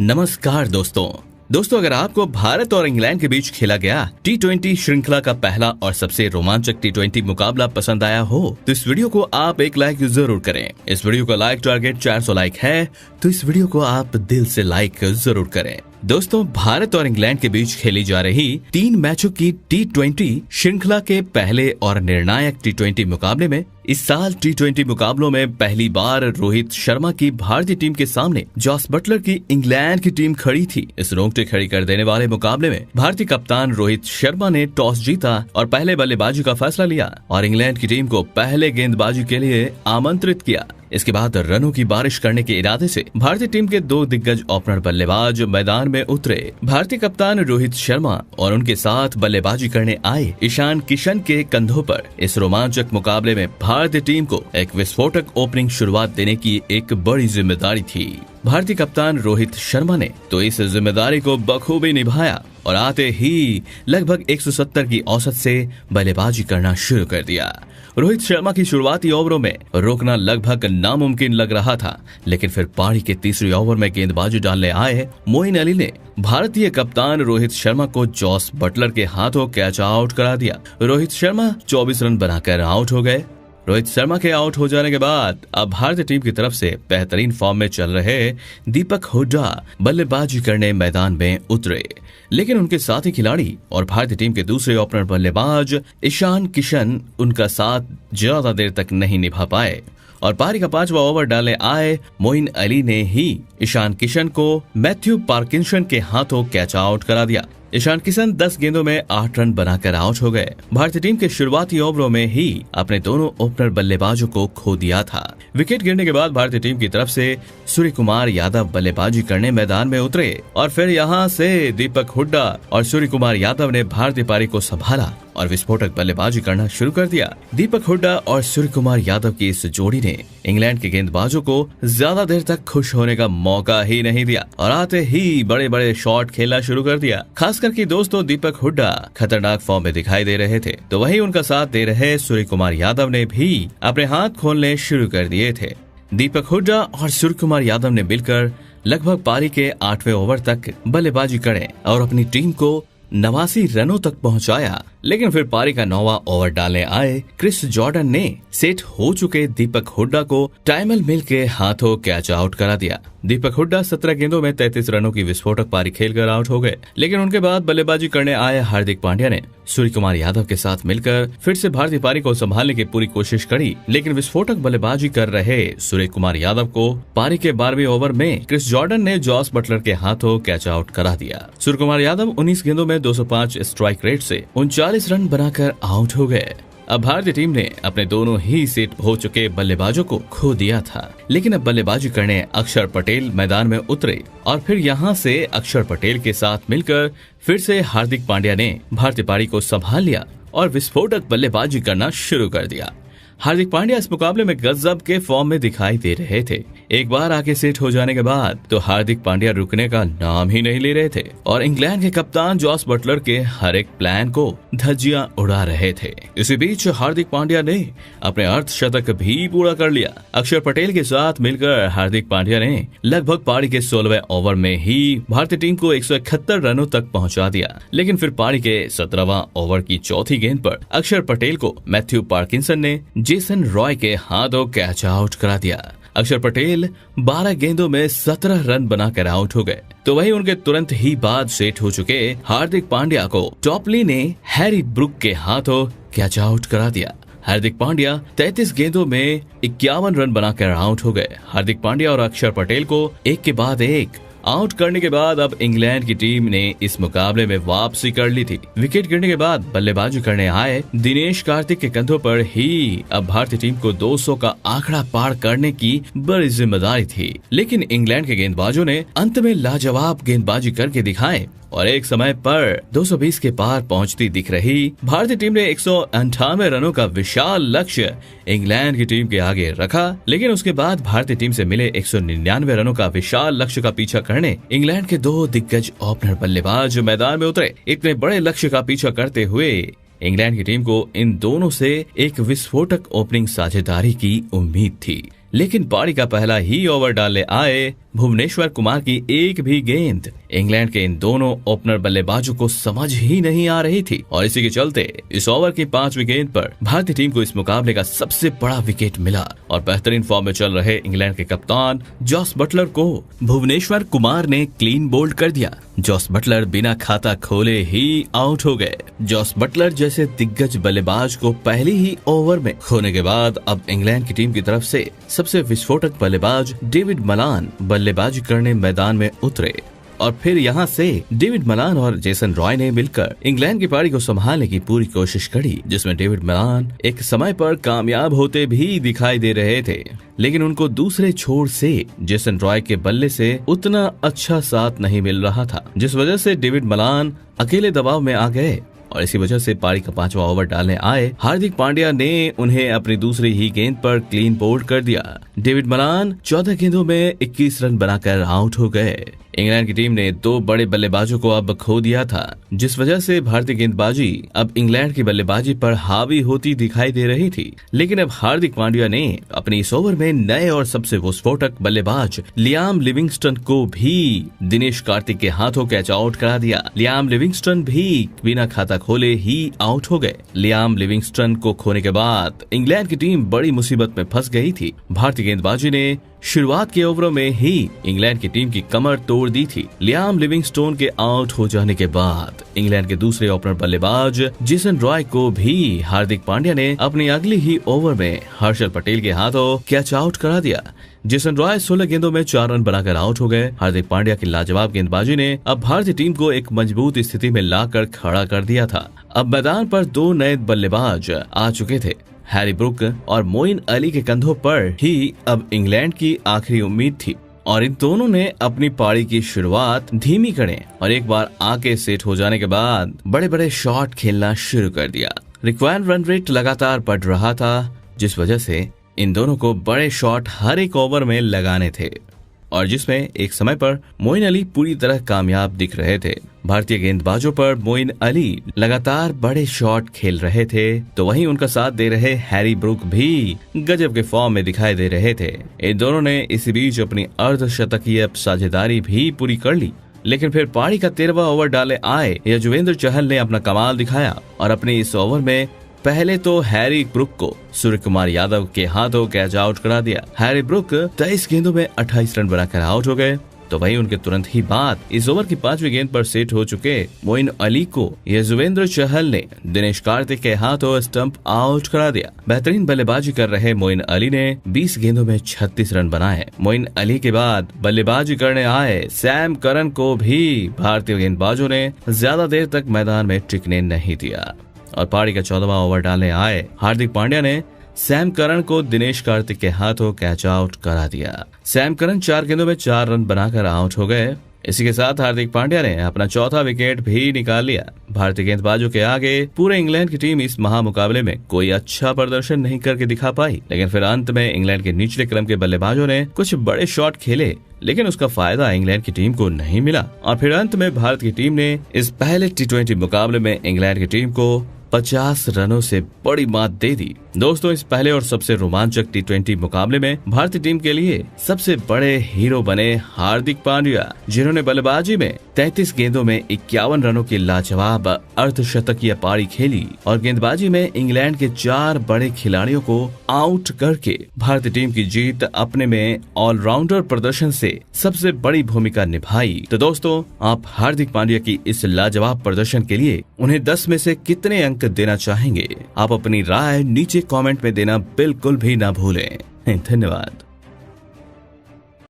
नमस्कार दोस्तों, अगर आपको भारत और इंग्लैंड के बीच खेला गया T20 श्रृंखला का पहला और सबसे रोमांचक T20 मुकाबला पसंद आया हो तो इस वीडियो को आप एक लाइक जरूर करें। इस वीडियो का लाइक टारगेट 400 लाइक है तो इस वीडियो को आप दिल से लाइक जरूर करें। दोस्तों, भारत और इंग्लैंड के बीच खेली जा रही 3 मैचों की T20 श्रृंखला के पहले और निर्णायक T20 मुकाबले में इस साल T20 मुकाबलों में पहली बार रोहित शर्मा की भारतीय टीम के सामने जॉस बटलर की इंग्लैंड की टीम खड़ी थी। इस रोंगटे खड़ी कर देने वाले मुकाबले में भारतीय कप्तान रोहित शर्मा ने टॉस जीता और पहले बल्लेबाजी का फैसला लिया और इंग्लैंड की टीम को पहले गेंदबाजी के लिए आमंत्रित किया। इसके बाद रनों की बारिश करने के इरादे से भारतीय टीम के 2 दिग्गज ओपनर बल्लेबाज मैदान में उतरे। भारतीय कप्तान रोहित शर्मा और उनके साथ बल्लेबाजी करने आए ईशान किशन के कंधों पर इस रोमांचक मुकाबले में भारतीय टीम को एक विस्फोटक ओपनिंग शुरुआत देने की एक बड़ी जिम्मेदारी थी। भारतीय कप्तान रोहित शर्मा ने तो इस जिम्मेदारी को बखूबी निभाया और आते ही लगभग 170 की औसत से बल्लेबाजी करना शुरू कर दिया। रोहित शर्मा की शुरुआती ओवरों में रोकना लगभग नामुमकिन लग रहा था, लेकिन फिर पारी के तीसरे ओवर में गेंदबाजी डालने आए मोइन अली ने भारतीय कप्तान रोहित शर्मा को जॉस बटलर के हाथों कैच आउट करा दिया। रोहित शर्मा 24 रन बनाकर आउट हो गए। रोहित शर्मा के आउट हो जाने के बाद अब भारतीय टीम की तरफ से बेहतरीन फॉर्म में चल रहे दीपक हुड्डा बल्लेबाजी करने मैदान में उतरे, लेकिन उनके साथी खिलाड़ी और भारतीय टीम के दूसरे ओपनर बल्लेबाज ईशान किशन उनका साथ ज्यादा देर तक नहीं निभा पाए और पारी का 5वां ओवर डालने आए मोइन अली ने ही ईशान किशन को मैथ्यू पार्किंसन के हाथों कैच आउट करा दिया। ईशान किशन 10 गेंदों में 8 रन बनाकर आउट हो गए। भारतीय टीम के शुरुआती ओवरों में ही अपने दोनों ओपनर बल्लेबाजों को खो दिया था। विकेट गिरने के बाद भारतीय टीम की तरफ से सूर्य कुमार यादव बल्लेबाजी करने मैदान में उतरे और फिर यहां से दीपक हुड्डा और सूर्य कुमार यादव ने भारतीय पारी को संभाला और विस्फोटक बल्लेबाजी करना शुरू कर दिया। दीपक हुड्डा और सूर्य कुमार यादव की इस जोड़ी ने इंग्लैंड के गेंदबाजों को ज्यादा देर तक खुश होने का मौका ही नहीं दिया और आते ही बड़े बड़े शॉट खेलना शुरू कर दिया। खास करके दोस्तों, दीपक हुड्डा खतरनाक फॉर्म में दिखाई दे रहे थे तो वहीं उनका साथ दे रहे सूर्य कुमार यादव ने भी अपने हाथ खोलने शुरू कर दिए थे। दीपक हुड्डा और सूर्य कुमार यादव ने मिलकर लगभग पारी के 8वें ओवर तक बल्लेबाजी करें और अपनी टीम को 89 रनों तक पहुंचाया, लेकिन फिर पारी का 9वां ओवर डालने आए क्रिस जॉर्डन ने सेट हो चुके दीपक हुड्डा को टाइमल मिल के हाथों कैच आउट करा दिया। दीपक हुड्डा 17 गेंदों में 33 रनों की विस्फोटक पारी खेलकर आउट हो गए, लेकिन उनके बाद बल्लेबाजी करने आए हार्दिक पांड्या ने सूर्य कुमार यादव के साथ मिलकर फिर से भारतीय पारी को संभालने की पूरी कोशिश करी, लेकिन विस्फोटक बल्लेबाजी कर रहे सूर्य कुमार यादव को पारी के 12वें ओवर में क्रिस जॉर्डन ने जॉस बटलर के हाथों कैच आउट करा दिया। सूर्य कुमार यादव 19 गेंदों में 205 स्ट्राइक रेट से 39 रन बनाकर आउट हो गए। अब भारतीय टीम ने अपने दोनों ही सेट हो चुके बल्लेबाजों को खो दिया था, लेकिन अब बल्लेबाजी करने अक्षर पटेल मैदान में उतरे और फिर यहां से अक्षर पटेल के साथ मिलकर फिर से हार्दिक पांड्या ने भारतीय पारी को संभाल लिया और विस्फोटक बल्लेबाजी करना शुरू कर दिया। हार्दिक पांड्या इस मुकाबले में गजब के फॉर्म में दिखाई दे रहे थे। एक बार आके सेट हो जाने के बाद तो हार्दिक पांड्या रुकने का नाम ही नहीं ले रहे थे और इंग्लैंड के कप्तान जॉस बटलर के हर एक प्लान को धज्जियां उड़ा रहे थे। इसी बीच हार्दिक पांड्या ने अपने अर्धशतक भी पूरा कर लिया। अक्षर पटेल के साथ मिलकर हार्दिक पांड्या ने लगभग पारी के 16वें ओवर में ही भारतीय टीम को 171 रनों तक पहुंचा दिया, लेकिन फिर पारी के 17वां ओवर की चौथी गेंद पर अक्षर पटेल को मैथ्यू पार्किंसन ने जेसन रॉय के हाथों कैच आउट करा दिया। अक्षर पटेल 12 गेंदों में 17 रन बनाकर आउट हो गए तो वहीं उनके तुरंत ही बाद सेट हो चुके हार्दिक पांड्या को टॉपली ने हैरी ब्रुक के हाथों कैच आउट करा दिया। हार्दिक पांड्या 33 गेंदों में 51 रन बनाकर आउट हो गए। हार्दिक पांड्या और अक्षर पटेल को एक के बाद एक आउट करने के बाद अब इंग्लैंड की टीम ने इस मुकाबले में वापसी कर ली थी। विकेट गिरने के बाद बल्लेबाजी करने आए दिनेश कार्तिक के कंधों पर ही अब भारतीय टीम को 200 का आंकड़ा पार करने की बड़ी जिम्मेदारी थी, लेकिन इंग्लैंड के गेंदबाजों ने अंत में लाजवाब गेंदबाजी करके दिखाए और एक समय पर 220 के पार पहुंचती दिख रही भारतीय टीम ने 198 रनों का विशाल लक्ष्य इंग्लैंड की टीम के आगे रखा, लेकिन उसके बाद भारतीय टीम से मिले 199 रनों का विशाल लक्ष्य का पीछा करने इंग्लैंड के 2 दिग्गज ओपनर बल्लेबाज मैदान में उतरे। इतने बड़े लक्ष्य का पीछा करते हुए इंग्लैंड की टीम को इन दोनों से एक विस्फोटक ओपनिंग साझेदारी की उम्मीद थी, लेकिन पारी का पहला ही ओवर डालने आए भुवनेश्वर कुमार की एक भी गेंद इंग्लैंड के इन दोनों ओपनर बल्लेबाजों को समझ ही नहीं आ रही थी और इसी के चलते इस ओवर की 5वीं गेंद पर भारतीय टीम को इस मुकाबले का सबसे बड़ा विकेट मिला और बेहतरीन फॉर्म में चल रहे इंग्लैंड के कप्तान जॉस बटलर को भुवनेश्वर कुमार ने क्लीन बोल्ड कर दिया। जॉस बटलर बिना खाता खोले ही आउट हो गए। जॉस बटलर जैसे दिग्गज बल्लेबाज को पहली ही ओवर में खोने के बाद अब इंग्लैंड की टीम की तरफ से सबसे विस्फोटक बल्लेबाज डेविड मलान बल्लेबाजी करने मैदान में उतरे और फिर यहां से डेविड मलान और जेसन रॉय ने मिलकर इंग्लैंड की पारी को संभालने की पूरी कोशिश करी, जिसमें डेविड मलान एक समय पर कामयाब होते भी दिखाई दे रहे थे, लेकिन उनको दूसरे छोर से जेसन रॉय के बल्ले से उतना अच्छा साथ नहीं मिल रहा था, जिस वजह से डेविड मलान अकेले दबाव में आ गए और इसी वजह से पारी का 5वां ओवर डालने आए हार्दिक पांड्या ने उन्हें अपनी दूसरी ही गेंद पर क्लीन बोल्ड कर दिया। डेविड मलान 14 गेंदों में 21 रन बनाकर आउट हो गए। इंग्लैंड की टीम ने 2 बड़े बल्लेबाजों को अब खो दिया था, जिस वजह से भारतीय गेंदबाजी अब इंग्लैंड की बल्लेबाजी पर हावी होती दिखाई दे रही थी। लेकिन अब हार्दिक पांड्या ने अपनी इस ओवर में नए और सबसे विस्फोटक बल्लेबाज लियाम लिविंगस्टन को भी दिनेश कार्तिक के हाथों कैच आउट करा दिया। लियाम लिविंगस्टन भी बिना खाता खोले ही आउट हो गए। लियाम लिविंगस्टन को खोने के बाद इंग्लैंड की टीम बड़ी मुसीबत में फंस गई थी। भारतीय गेंदबाजी ने शुरुआत के ओवरों में ही इंग्लैंड की टीम की कमर तोड़ दी थी। लियाम लिविंगस्टोन के आउट हो जाने के बाद इंग्लैंड के दूसरे ओपनर बल्लेबाज जेसन रॉय को भी हार्दिक पांड्या ने अपनी अगली ही ओवर में हर्षल पटेल के हाथों कैच आउट करा दिया। जेसन रॉय 16 गेंदों में 4 रन बनाकर आउट हो गए। हार्दिक पांड्या की लाजवाब गेंदबाजी ने अब भारतीय टीम को एक मजबूत स्थिति में लाकर खड़ा कर दिया था। अब मैदान पर 2 नए बल्लेबाज आ चुके थे। हैरी ब्रुक और मोइन अली के कंधों पर ही अब इंग्लैंड की आखिरी उम्मीद थी और इन दोनों ने अपनी पारी की शुरुआत धीमी करें और एक बार आके सेट हो जाने के बाद बड़े बड़े शॉट खेलना शुरू कर दिया। रिक्वायर्ड रन रेट लगातार बढ़ रहा था, जिस वजह से इन दोनों को बड़े शॉट हर एक ओवर में लगाने थे और जिसमें एक समय पर मोइन अली पूरी तरह कामयाब दिख रहे थे। भारतीय गेंदबाजों पर मोइन अली लगातार बड़े शॉट खेल रहे थे, तो वहीं उनका साथ दे रहे हैरी ब्रुक भी गजब के फॉर्म में दिखाई दे रहे थे। इन दोनों ने इसी बीच अपनी अर्धशतकीय साझेदारी भी पूरी कर ली, लेकिन फिर पारी का 13वां ओवर डाले आए यजुवेंद्र चहल ने अपना कमाल दिखाया और अपने इस ओवर में पहले तो हैरी ब्रुक को सूर्य कुमार यादव के हाथों कैच आउट करा दिया। हैरी ब्रुक 23 गेंदों में 28 रन बनाकर आउट हो गए, तो वहीं उनके तुरंत ही बाद इस ओवर की 5वीं गेंद पर सेट हो चुके मोइन अली को यजुवेंद्र चहल ने दिनेश कार्तिक के हाथों स्टंप आउट करा दिया। बेहतरीन बल्लेबाजी कर रहे मोइन अली ने 20 गेंदों में 36 रन बनाए। मोइन अली के बाद बल्लेबाजी करने आए सैम करन को भी भारतीय गेंदबाजों ने ज्यादा देर तक मैदान में टिकने नहीं दिया और पारी का 14वां ओवर डालने आए हार्दिक पांड्या ने सैम करन को दिनेश कार्तिक के हाथों कैच आउट करा दिया। सैम करन 4 गेंदों में 4 रन बनाकर आउट हो गए। इसी के साथ हार्दिक पांड्या ने अपना चौथा विकेट भी निकाल लिया। भारतीय गेंदबाजों के आगे पूरे इंग्लैंड की टीम इस महामुकाबले में कोई अच्छा प्रदर्शन नहीं करके दिखा पाई, लेकिन फिर अंत में इंग्लैंड के निचले क्रम के बल्लेबाजों ने कुछ बड़े शॉट खेले, लेकिन उसका फायदा इंग्लैंड की टीम को नहीं मिला और फिर अंत में भारत की टीम ने इस पहले T20 मुकाबले में इंग्लैंड की टीम को 50 रनों से बड़ी मात दे दी। दोस्तों, इस पहले और सबसे रोमांचक T20 मुकाबले में भारतीय टीम के लिए सबसे बड़े हीरो बने हार्दिक पांड्या, जिन्होंने बल्लेबाजी में 33 गेंदों में 51 रनों की लाजवाब अर्धशतकीय पारी खेली और गेंदबाजी में इंग्लैंड के 4 बड़े खिलाड़ियों को आउट करके भारतीय टीम की जीत अपने में ऑलराउंडर प्रदर्शन से सबसे बड़ी भूमिका निभाई। तो दोस्तों, आप हार्दिक पांड्या की इस लाजवाब प्रदर्शन के लिए उन्हें 10 में से कितने अंक देना चाहेंगे? आप अपनी राय नीचे कमेंट में देना बिल्कुल भी ना भूलें। धन्यवाद।